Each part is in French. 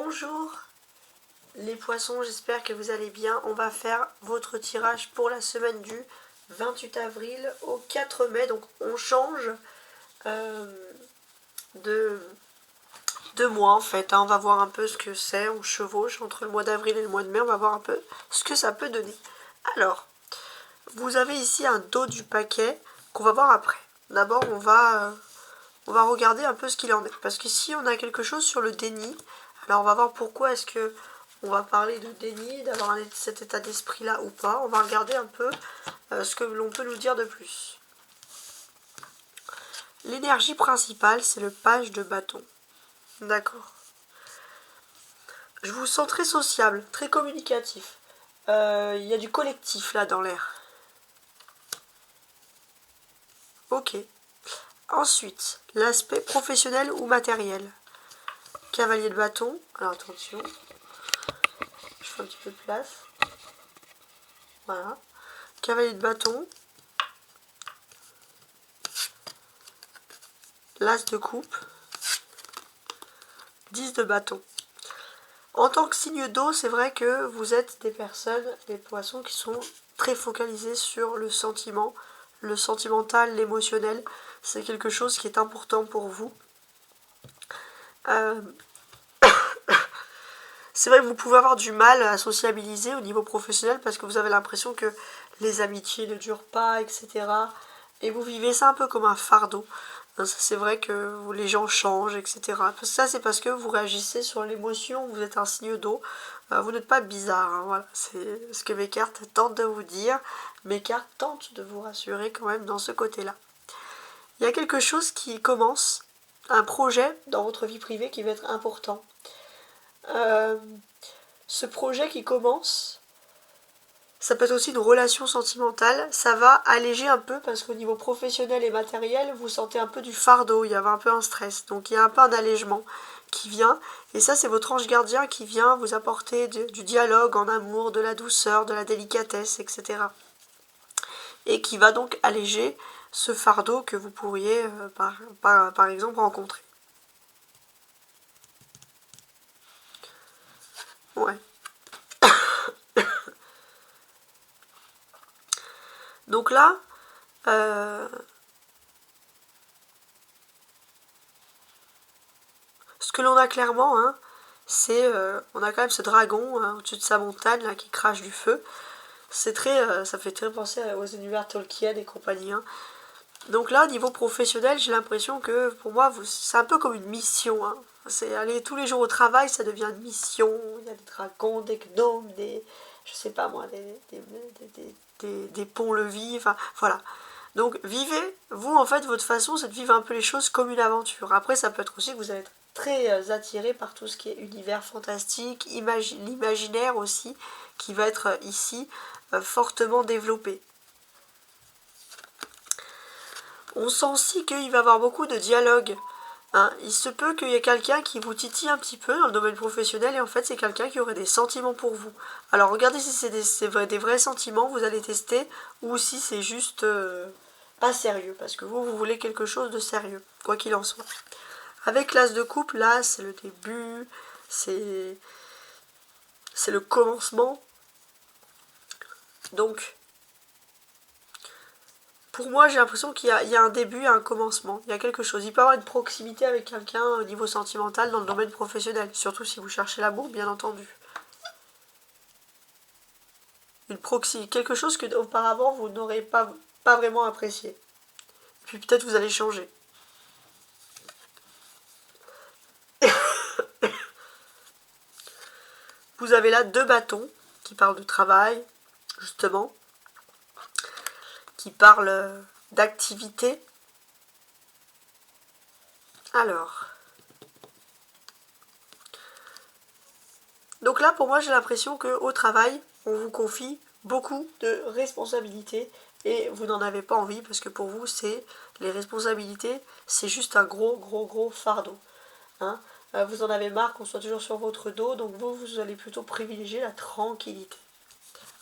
Bonjour les poissons, j'espère que vous allez bien. On va faire votre tirage pour la semaine du 28 avril au 4 mai. Donc on change de mois en fait. On va voir un peu ce que c'est. On chevauche entre le mois d'avril et le mois de mai. On va voir un peu ce que ça peut donner. Alors, vous avez ici un dos du paquet qu'on va voir après. D'abord, on va regarder un peu ce qu'il en est. Parce qu'ici, on a quelque chose sur le déni. Alors, on va voir pourquoi est-ce que on va parler de déni, d'avoir cet état d'esprit-là ou pas. On va regarder un peu ce que l'on peut nous dire de plus. L'énergie principale, c'est le page de bâton. D'accord. Je vous sens très sociable, très communicatif. Il y a du collectif là dans l'air. Ok. Ensuite, l'aspect professionnel ou matériel. Cavalier de bâton. Alors attention. Je fais un petit peu de place. Voilà. Cavalier de bâton. L'as de coupe. 10 de bâton. En tant que signe d'eau, c'est vrai que vous êtes des personnes, des poissons qui sont très focalisés sur le sentiment, le sentimental, l'émotionnel. C'est quelque chose qui est important pour vous. C'est vrai que vous pouvez avoir du mal à sociabiliser au niveau professionnel parce que vous avez l'impression que les amitiés ne durent pas, etc. Et vous vivez ça un peu comme un fardeau. C'est vrai que les gens changent, etc. Ça, c'est parce que vous réagissez sur l'émotion, vous êtes un signe d'eau. Vous n'êtes pas bizarre, hein, voilà. C'est ce que mes cartes tentent de vous dire. Mes cartes tentent de vous rassurer quand même dans ce côté-là. Il y a quelque chose qui commence, un projet dans votre vie privée qui va être important. Ce projet qui commence, ça peut être aussi une relation sentimentale, ça va alléger un peu parce qu'au niveau professionnel et matériel, vous sentez un peu du fardeau, il y avait un peu un stress, donc il y a un peu un allègement qui vient, et ça c'est votre ange gardien qui vient vous apporter du dialogue en amour, de la douceur, de la délicatesse, etc. Et qui va donc alléger ce fardeau que vous pourriez par exemple rencontrer. Ouais. Donc là, ce que l'on a clairement, hein, c'est on a quand même ce dragon hein, au-dessus de sa montagne là, qui crache du feu. C'est très, ça fait très penser aux univers Tolkien et compagnie. Hein. Donc là, au niveau professionnel, j'ai l'impression que pour moi, c'est un peu comme une mission. Hein. C'est aller tous les jours au travail, ça devient une mission. Il y a des dragons, des gnomes, je sais pas moi, des ponts-levis, enfin voilà. Donc vivez, vous en fait, votre façon, c'est de vivre un peu les choses comme une aventure. Après, ça peut être aussi que vous allez être très attiré par tout ce qui est univers fantastique, l'imaginaire aussi, qui va être ici fortement développé. On sent aussi qu'il va y avoir beaucoup de dialogue. Hein. Il se peut qu'il y ait quelqu'un qui vous titille un petit peu dans le domaine professionnel et en fait c'est quelqu'un qui aurait des sentiments pour vous. Alors regardez si c'est des vrais sentiments, vous allez tester, ou si c'est juste pas sérieux, parce que vous voulez quelque chose de sérieux, quoi qu'il en soit. Avec l'as de coupe, là c'est le début, c'est le commencement. Donc pour moi, j'ai l'impression qu'il y a un début et un commencement. Il y a quelque chose. Il peut y avoir une proximité avec quelqu'un au niveau sentimental dans le domaine professionnel. Surtout si vous cherchez l'amour, bien entendu. Une proximité, quelque chose que auparavant vous n'aurez pas vraiment apprécié. Puis peut-être vous allez changer. Vous avez là 2 bâtons qui parlent de travail, justement. Qui parlent d'activité. Alors... Donc là, pour moi, j'ai l'impression qu'au travail, on vous confie beaucoup de responsabilités et vous n'en avez pas envie parce que pour vous, les responsabilités, c'est juste un gros fardeau. Hein. Vous en avez marre qu'on soit toujours sur votre dos, donc vous allez plutôt privilégier la tranquillité.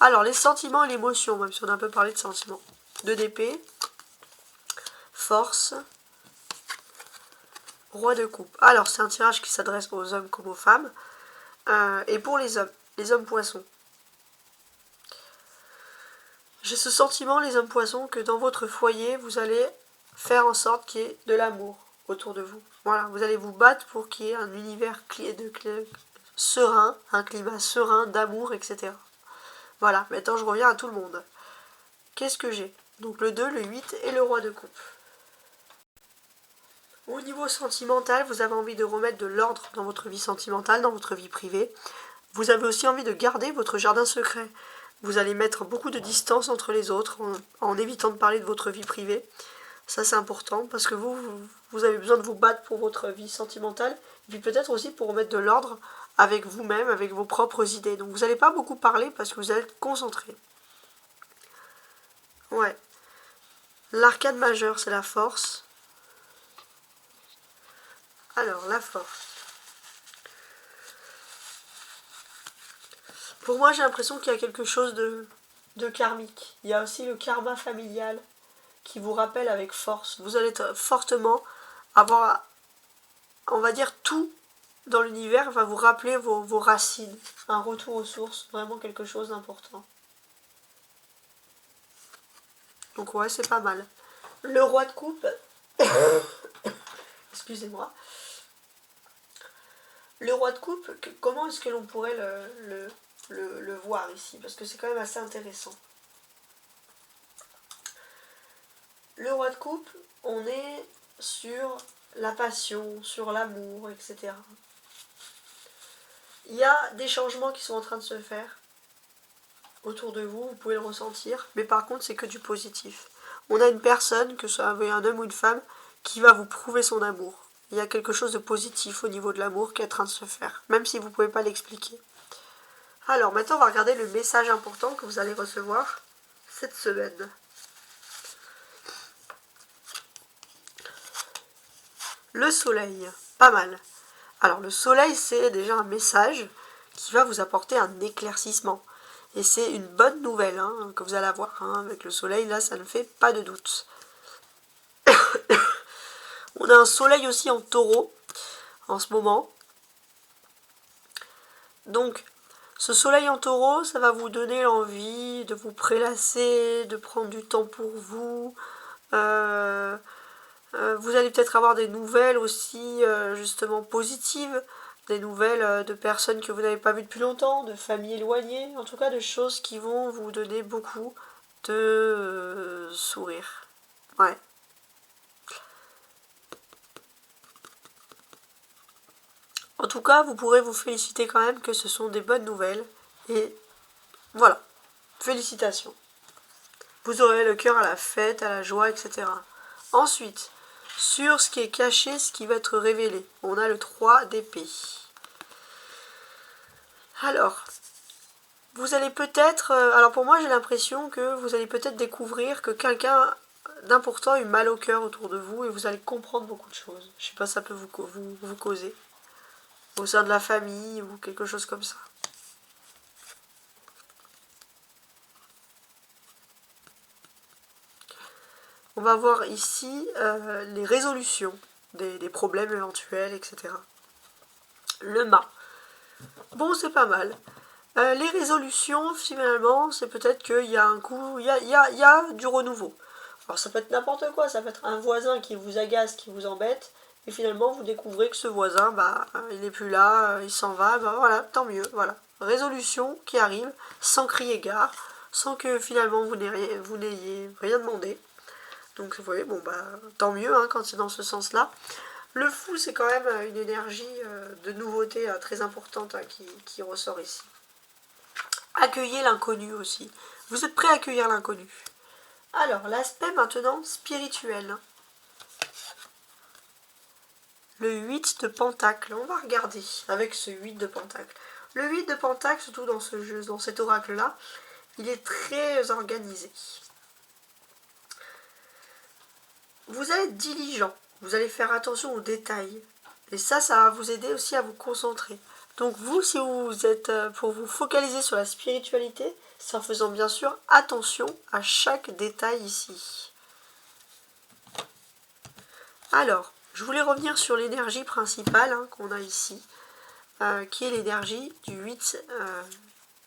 Alors, les sentiments et l'émotion, même si on a un peu parlé de sentiments. 2 d'épée, force, roi de coupe. Alors, c'est un tirage qui s'adresse aux hommes comme aux femmes. et pour les hommes poissons. J'ai ce sentiment, les hommes poissons, que dans votre foyer, vous allez faire en sorte qu'il y ait de l'amour autour de vous. Voilà, vous allez vous battre pour qu'il y ait un univers serein, un climat serein, d'amour, etc. Voilà, maintenant je reviens à tout le monde. Qu'est-ce que j'ai? Donc le 2, le 8 et le roi de coupe. Au niveau sentimental, vous avez envie de remettre de l'ordre dans votre vie sentimentale, dans votre vie privée. Vous avez aussi envie de garder votre jardin secret. Vous allez mettre beaucoup de distance entre les autres en évitant de parler de votre vie privée. Ça c'est important parce que vous avez besoin de vous battre pour votre vie sentimentale. Et puis peut-être aussi pour remettre de l'ordre avec vous-même, avec vos propres idées. Donc vous n'allez pas beaucoup parler parce que vous allez être concentré. Ouais. L'arcade majeure, c'est la force. Alors, la force. Pour moi, j'ai l'impression qu'il y a quelque chose de karmique. Il y a aussi le karma familial qui vous rappelle avec force. Vous allez fortement avoir, on va dire, tout dans l'univers va vous rappeler vos racines. Un retour aux sources, vraiment quelque chose d'important. Donc ouais, c'est pas mal. Le roi de coupe, excusez-moi. Le roi de coupe, comment est-ce que l'on pourrait le voir ici? Parce que c'est quand même assez intéressant. Le roi de coupe, on est sur la passion, sur l'amour, etc. Il y a des changements qui sont en train de se faire autour de vous, vous pouvez le ressentir, mais par contre c'est que du positif. On a une personne, que ce soit un homme ou une femme, qui va vous prouver son amour. Il y a quelque chose de positif au niveau de l'amour qui est en train de se faire, même si vous ne pouvez pas l'expliquer. Alors maintenant on va regarder le message important que vous allez recevoir cette semaine. Le soleil, pas mal. Alors le soleil c'est déjà un message qui va vous apporter un éclaircissement. Et c'est une bonne nouvelle que vous allez avoir avec le soleil, là ça ne fait pas de doute. On a un soleil aussi en taureau en ce moment. Donc ce soleil en taureau, ça va vous donner l'envie de vous prélasser, de prendre du temps pour vous. Vous allez peut-être avoir des nouvelles aussi justement positives, des nouvelles de personnes que vous n'avez pas vues depuis longtemps, de familles éloignées, en tout cas de choses qui vont vous donner beaucoup de sourire. Ouais. En tout cas, vous pourrez vous féliciter quand même que ce sont des bonnes nouvelles. Et voilà, félicitations. Vous aurez le cœur à la fête, à la joie, etc. Ensuite, sur ce qui est caché, ce qui va être révélé, on a le 3 d'épée. Alors, vous allez peut-être... alors pour moi, j'ai l'impression que vous allez peut-être découvrir que quelqu'un d'important a eu mal au cœur autour de vous et vous allez comprendre beaucoup de choses. Je sais pas, ça peut vous causer. Au sein de la famille ou quelque chose comme ça. On va voir ici les résolutions des problèmes éventuels, etc. Le mât. Bon, c'est pas mal. Les résolutions, finalement, c'est peut-être qu'il y a un coup, il y a du renouveau. Alors ça peut être n'importe quoi, ça peut être un voisin qui vous agace, qui vous embête, et finalement vous découvrez que ce voisin, il n'est plus là, il s'en va, voilà, tant mieux, voilà. Résolution qui arrive, sans crier gare, sans que finalement vous n'ayez rien demandé. Donc vous voyez, tant mieux quand c'est dans ce sens-là. Le fou, c'est quand même une énergie de nouveauté très importante qui ressort ici. Accueillez l'inconnu aussi. Vous êtes prêt à accueillir l'inconnu. Alors, l'aspect maintenant spirituel. Le 8 de pentacle. On va regarder avec ce 8 de pentacle. Le 8 de pentacle, surtout dans ce jeu, dans cet oracle-là, il est très organisé. Vous allez être diligent. Vous allez faire attention aux détails. Et ça va vous aider aussi à vous concentrer. Donc vous, si vous êtes pour vous focaliser sur la spiritualité, c'est en faisant bien sûr attention à chaque détail ici. Alors, je voulais revenir sur l'énergie principale qu'on a ici. qui est l'énergie du 8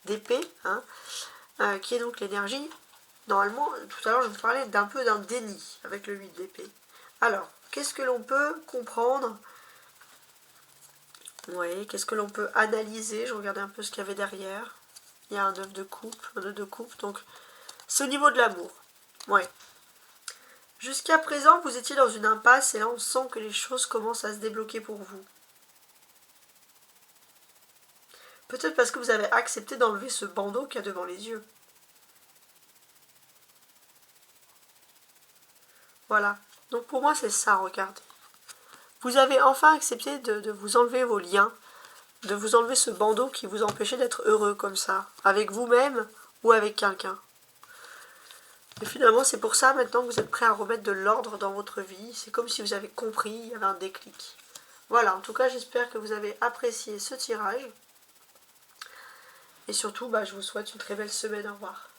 d'épée, hein, qui est donc l'énergie, normalement, tout à l'heure je vous parlais d'un peu d'un déni avec le 8 d'épée. Alors, qu'est-ce que l'on peut comprendre? Oui, qu'est-ce que l'on peut analyser? Je regardais un peu ce qu'il y avait derrière. Il y a un œuf de coupe, donc c'est au niveau de l'amour. Ouais. Jusqu'à présent, vous étiez dans une impasse et là on sent que les choses commencent à se débloquer pour vous. Peut-être parce que vous avez accepté d'enlever ce bandeau qu'il y a devant les yeux. Voilà. Donc pour moi c'est ça, regardez. Vous avez enfin accepté de vous enlever vos liens, de vous enlever ce bandeau qui vous empêchait d'être heureux comme ça, avec vous-même ou avec quelqu'un. Et finalement c'est pour ça maintenant que vous êtes prêt à remettre de l'ordre dans votre vie. C'est comme si vous avez compris, il y avait un déclic. Voilà, en tout cas j'espère que vous avez apprécié ce tirage. Et surtout, je vous souhaite une très belle semaine. Au revoir.